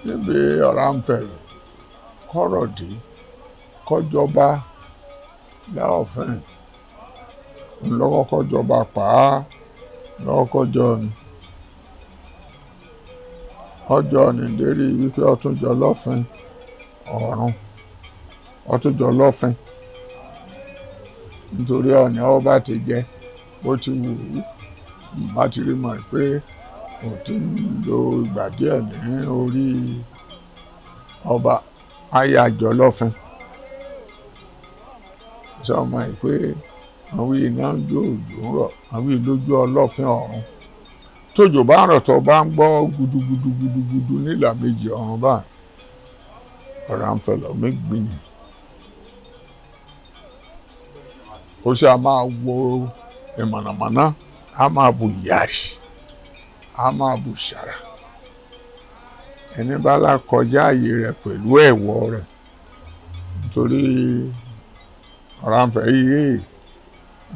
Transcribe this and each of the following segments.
níbi Oranfe kọ́rọ̀ dé kọjọba Aláàfin ńlọ́wọ́ kọjọba pàá lọ́wọ́ kọjọ́ ni ọjọ́ ni lérí wípé ọtúnjọ lọ́fin ọ̀run ọtúnjọ lọ́fin nítorí ọ̀nà ọba ti jẹ́ bó ti wù ú bá ti rí mọ̀ pé kò tí ń lo ìgbà díẹ̀ ní orí ọba ayájọ lọ́fin sọmọ pé àwọn iná ń jó òjò ń rọ̀ àwọn ìlójú ọlọ́fin ọ̀run tójò bá rọ̀ tó bá ń gbọ́ gudugudugudugudu nílà méjì ọ̀run báyìí Oranfe lọ́mí gbìyànjú ó ṣe a máa wo ìmọ̀nàmọ́ná a máa bu yàrá a máa bu ṣàrà ẹni bá la kọjá ààyè rẹ̀ pẹ̀lú ẹ̀wọ̀ rẹ̀ nítorí Oranfe yìí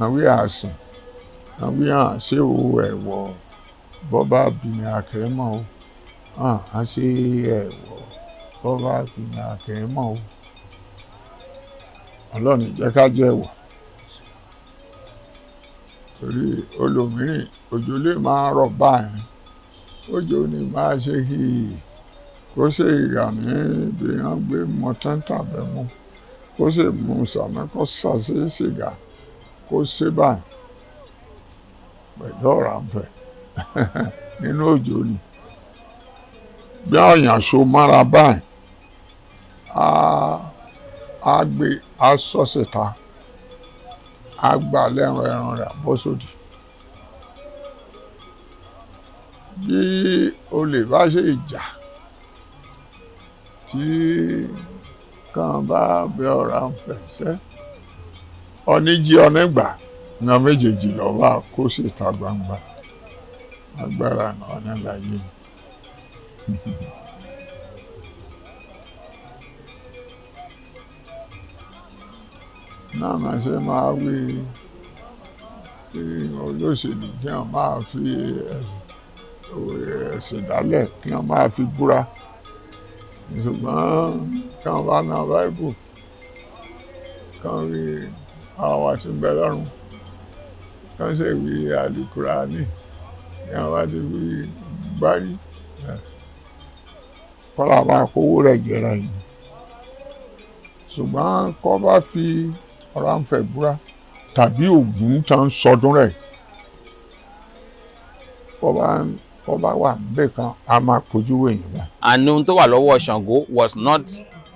àwọn àsìn àwọn àṣẹ òwò ẹ̀wọ̀ bọ́bá bìnrin àkẹ́mọ̀ o àṣẹ ẹ̀wọ̀ bọ́bá bìnrin àkẹ́mọ̀ o Ọlọ́run jẹ́ ká jẹ́ ẹ̀wọ̀ torí olómìnirin òjò lè máa rọ̀ báyìí òjò ní máa ṣe kí kó ṣe ìyà ní ibi wọn gbé mọ́tẹ́ńtà bẹ́ẹ̀ mú kó sì mú sàmì kó ṣàṣe sìgá kó ṣe báyìí pẹ̀lú Oranfe nínú òjò ni bí ọ̀yàn so mára báyìí á gbé aṣọ síta á gbà lẹ́rùn ẹran rẹ̀ bọ́ sódì bí olè bá ṣe ìjà tí kan bá bẹ Oranfe ṣẹ́ oníjí ọ̀nẹ́gbà ní méjèèjì lọ́wọ́ kó sì ta gbangba agbára náà níláyé náà máa ṣe máa wí kí olóṣèlú kí wọ́n máa fi ẹ̀sìn dálẹ̀ kí wọ́n máa fi búra ṣùgbọ́n kí wọ́n bá ná báíbù kí wọ́n rí àwọn àti ń bẹ lọ́rùn kí wọ́n sì wí àlùkùránì kí wọ́n bá ti wí gbárí kọ́lá máa kówó rẹ̀ jẹ́ra yìí ṣùgbọ́n kọ́ bá fi Oranfe búra tàbí Ògún tá ń sọdún rẹ̀ kọ́ bá wà níbẹ̀ kan a máa kojú wẹ̀yìn bá. And ohun tó wà lọ́wọ́ Ṣàngó was not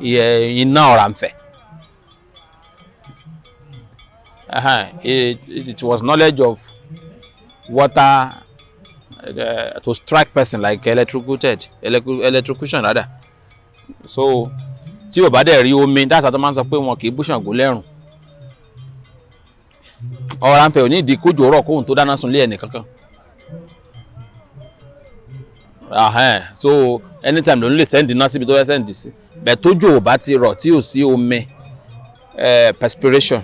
iná Oranfe. It was knowledge of water to strike person like electrocution rather. So tí o bá dẹ̀ rí omi dáṣà tó máa ń sọ pé wọn kì í bú Ṣàngó lẹ́rùn. Oranfe ò ní ìdí kójú ọ̀rọ̀ kóhun tó dáná sunlé ẹnì kankan. So anytime ló ń lè sẹ́ndì náà síbi tó fẹ́ sẹ́ndì sí. Bẹ́ẹ̀ tójú ò bá ti rọ̀ tí ò sí omi perspiration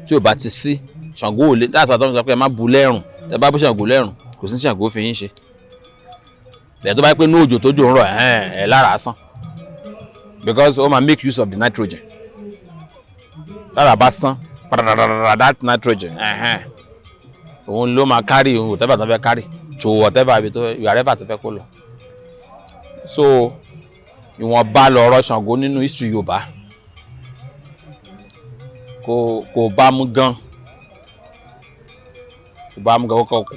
tí ò bá ti sí Ṣàngó ò lè dáṣà tó ń sọ pé ẹ má bú lẹ́rùn ẹ bá bú Ṣàngó lẹ́rùn kò sí Ṣàngó fi yín ṣe. Bẹ́ẹ̀ tó bá pé ní òjò tójú ń rọ̀ ẹ̀ lára sàn. Because ó máa make use of the nitrogen. Lára bá sán that nitrogen òun ló máa carry ohun whatever tó fẹ́ carry to whatever ibi tó wherever tó fẹ́ kó lọ. So ìwọ̀nba lọ̀rọ̀ Ṣàngó nínú history Yorùbá kò bá mú gan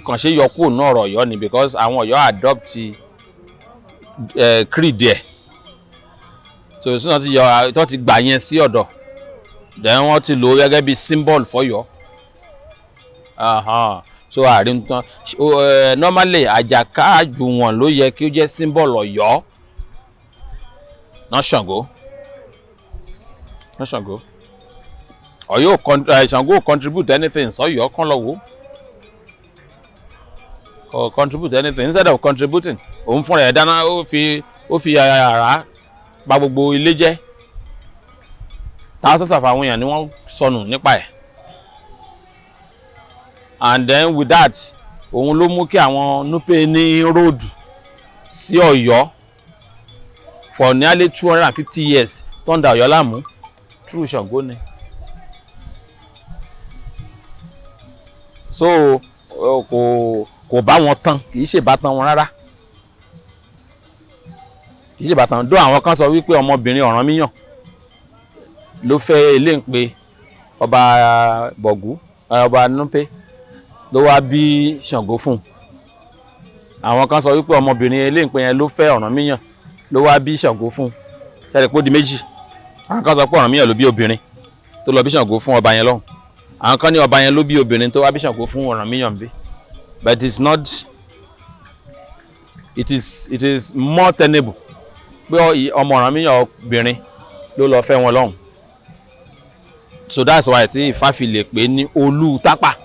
kàn ṣe yọ kúrò náà ọ̀rọ̀ Ọ̀yọ́ ni because àwọn Ọ̀yọ́ adopt creed ẹ̀. So sínú ti yọ tó ti gbà yẹn sí ọ̀dọ̀ then wọ́n ti lò gẹ́gẹ́ bí symbol fọ́yọ́. So àárín tán normally àjàká àjùwọ̀n ló yẹ kí ó jẹ́ symbol Ọ̀yọ́ náà Ṣàngó Ọ̀yọ́ Ṣàngó contribute anything sọ́yọ́ kán lọ wò or contribute anything instead of contributing òun fúnra ẹ̀ dáná ó fi àrá bà gbogbo ilé jẹ́. thousands of àwọn èèyàn ni wọ́n sọnù nípa ẹ̀. And then with that òun ló mú kí àwọn Nupe ní róòdù sí Ọ̀yọ́ for nearly 250 years tó ń da Ọ̀yọ́ láàmú through Ṣàngó ni. So kò bá wọn tán, kì í ṣe ìbátan wọn rárá, kì í ṣe ìbátan. Dó àwọn kan sọ wípé ọmọbìnrin Ọ̀rànmíyàn ló fẹ́ Eléǹpé ọba Bọ̀gú, ọba Nupe ló wá bí Ṣàngó fún. Àwọn kan sọ wípé ọmọbìnrin Eléǹpé yẹn ló fẹ́ Ọ̀rànmíyàn ló wá bí Ṣàngó fún. Tẹ́lẹ̀ pé ó di méjì. Àwọn kan sọ pé Ọ̀rànmíyàn ló bí obìnrin tó lọ bí Ṣàngó fún ọba yẹn lọ́hùn. Àwọn kan ní ọba yẹn ló bí obìnrin tó wá bí Ṣàngó fún Ọ̀rànmíyàn bí. But it's not, it is more tenable pé ọmọ Ọ̀rànmíyàn obìnrin ló lọ fẹ́ wọn lọ́hùn. So that's why tí Ifá fi lè pè ní Olú Tápà.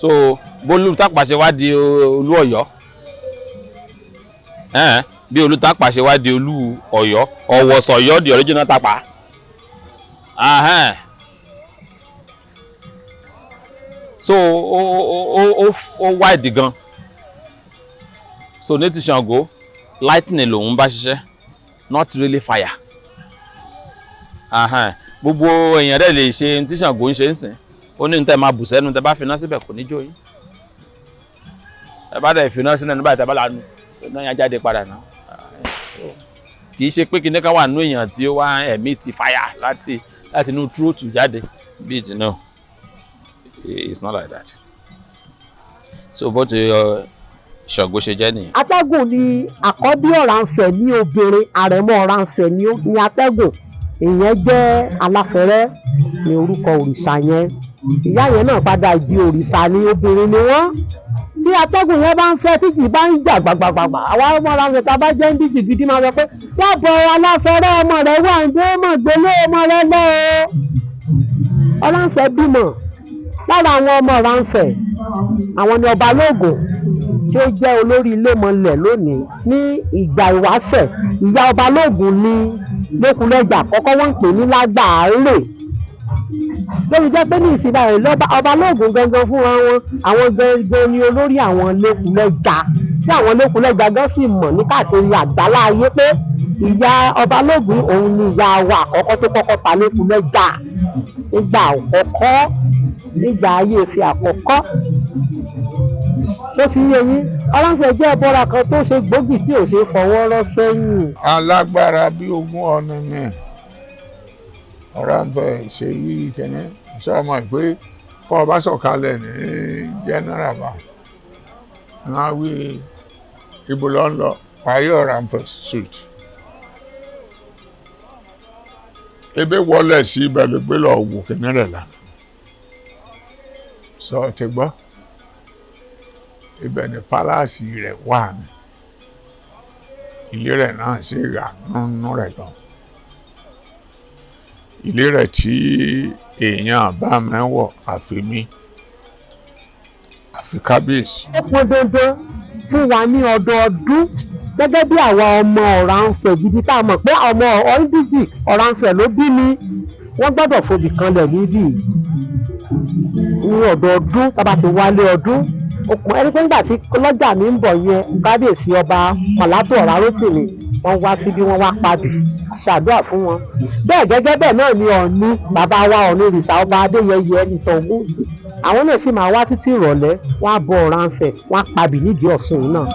So bólú Tápà ṣe wá di Olú Ọ̀yọ́, bí Olú Tápà ṣe wá di Olú Ọ̀yọ́, Ọ̀wọ̀sọ̀yọ́ di original Tápà. So ó wide gan. So ní ti Ṣàngó lightning lòun bá ṣiṣẹ́, not really fire. Gbogbo èèyàn dẹ̀ lè ṣe tí Ṣàngó ń ṣe ń sìn. Ó ní tẹ́ máa bù sẹ́nu, tẹ́ bá finá síbẹ̀ kò ní jó yín. Ẹ bá dẹ̀ finá sínú ẹni báyìí tẹ́ bá lanu náà yẹn jáde padà náà. Kì í ṣe pé kíní kan wà nínú èèyàn tí ó wá ẹ̀mí ti fire láti inú túróòtù jáde bí ti náà. It's not like that. So bó ti Ṣàngó ṣe jẹ́ nìyẹn. Atẹ́gùn ni àkọ́bí Oranfe ní obìnrin, àrẹ̀mọ Oranfe ní Atẹ́gùn. Ìyẹn jẹ́ Aláfẹ́rẹ́ ní orúkọ òrìṣà yẹn. Ìyá yẹn náà padà di òrìṣà ní obìnrin ni wọ́n. Tí Atẹ́gùn yẹn bá ń fẹ́ tíjì bá ń jà gbàgbàgbà, àwa ọmọ Oranfe tá a bá jẹ́ ń díjì gidi máa sọ pé lábọ̀ Aláfẹ́rẹ́ ọmọ rẹ̀ wà ń dé mọ̀ gbélé ọmọ rẹ̀ lọ́. Oranfe bímọ. Lára àwọn ọmọ Oranfe, àwọn ni Ọba Lóògùn tí ó jẹ́ olórí ilé mọ̀lẹ̀ lónìí. Ní ìgbà ìwáṣẹ̀, ìyá Ọba Lóògùn ní Lékulẹ àkọ́kọ́ wọ́n ń pè ní Lágbàárè. Lórí jẹ́ pé ní ìsìn báyìí Ọba Lóògùn gangan fúnra wọn, àwọn gangan ni olórí àwọn Lékulẹ tí àwọn Lékulẹ gan sì mọ̀ ní káàkiri àgbálá ayé pé ìyá Ọba Lóògùn òun ni ìyá wa àkọ́kọ́ tó kọ́kọ́ ta Lékulẹ nígbà àkọ́kọ́, nígbà ayé Ifẹ̀ àkọ́kọ́. Tó sì yé yín, Oranfe jẹ́ ẹbọra kan tó ṣe gbòógì tí ò ṣe fọwọ́ rọ́ sẹ́yìn. Alágbára bí ogún ọ̀nà ni Oranfe ṣe yí kẹ́ni. Sọ́mọ pé kọ́ ọba sọ̀kalẹ̀ ní general bá wọ́n á wí ibo lọ ń lọ parí Oranfe street. Ebe wọlé sí ibẹ̀ ló gbé lọ wò kíní rẹ̀ lánàá. Sọ ti gbọ́. Ibẹ̀ ni pálásì rẹ̀ wà ní. Ilé rẹ̀ náà sì rà nínú rẹ̀ lọ. Ilé rẹ̀ tí èèyàn bá mẹ́wọ̀ àfi mí, àfi kábíyèsí. Ó pọn dandan fún wa ní ọdọọdún gẹ́gẹ́ bí àwa ọmọ Oranfe gidi tá a mọ̀ pé ọmọ ọ̀ndíjì Oranfe ló bí mi, wọ́n gbọ́dọ̀ fòbì kanlẹ̀ níbí ní ọdọọdún tá a bá ti wálé ọdún. Ẹni pé nígbà tí lọ́jà mi ń bọ̀ yẹn, kábíyèsí ọba Màlátù Ọ̀rárótìmí wọ́n wá síbí, wọ́n wá padì ṣàdúrà fún wọn. Bẹ́ẹ̀ gẹ́gẹ́ bẹ́ẹ̀ náà ni Ọ̀ọ̀ni bàbá wa Ọ̀ọ̀ni òrìṣà ọba Adéyẹyẹ ẹni Ògúnwùsì, àwọn náà sì máa wá títí ìrọ̀lẹ́, wọ́n á bọ Oranfe, wọ́n á padì nídìí Ọ̀ṣun yìí náà.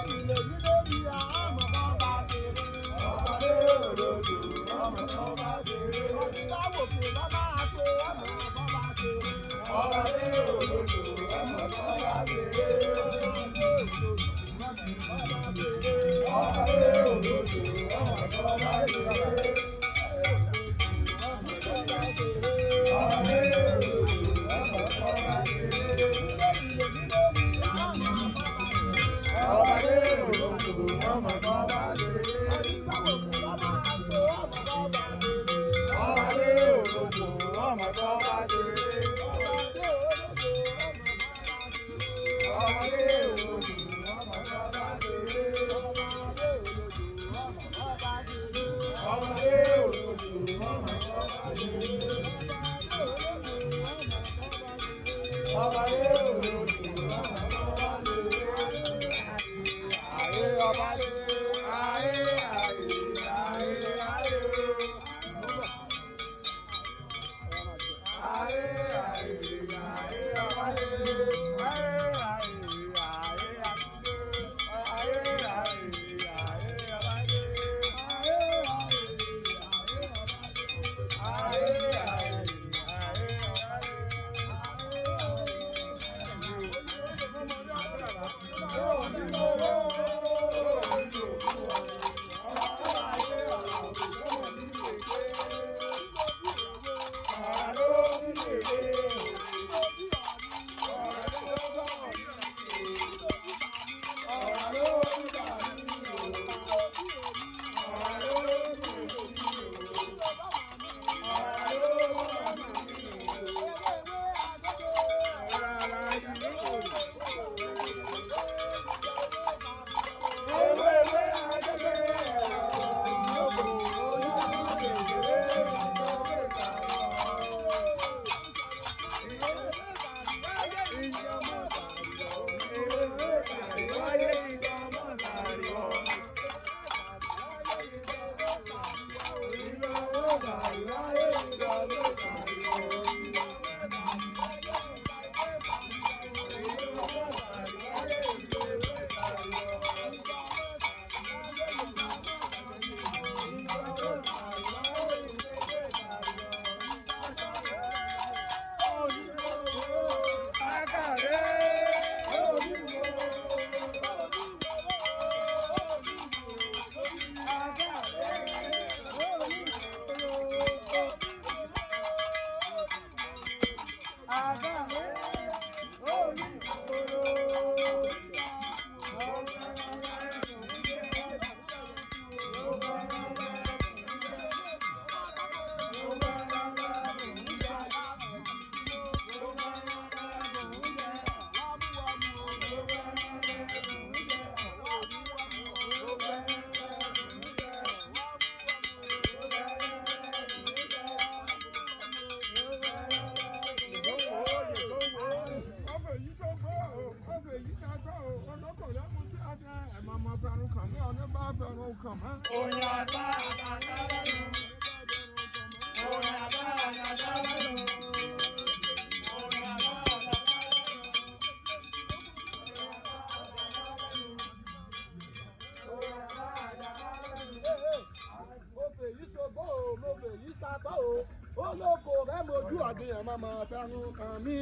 olóko rẹ mojú ọdún máa fẹnu kàn mí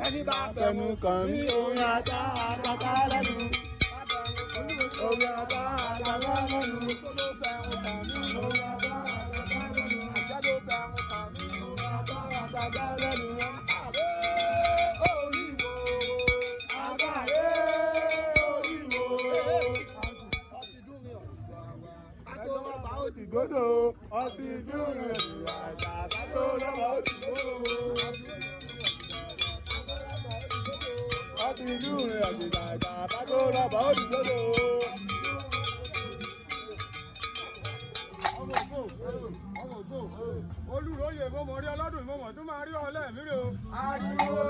ẹni bá fẹnu kàn mí orin ata àtàtà lẹ́nu orin ata àtàtà lẹ́nu ló fẹnu kàn mí orin ata àtàtà lẹ́nu àjẹjọ fẹnu kàn mí orin ata àtàtà lẹ́nu àbẹ oríwo àbàyè oríwo ọtí dùn mí ọ̀gbà wa àtọwọ́pá òdìgbòdò ọtí dùn mí ọ̀gbà olùròyè mo mọ̀ rí ọlọ́dún mo mọ̀ tó máa rí ọ lẹ́ẹ̀mí rè o. ariwo.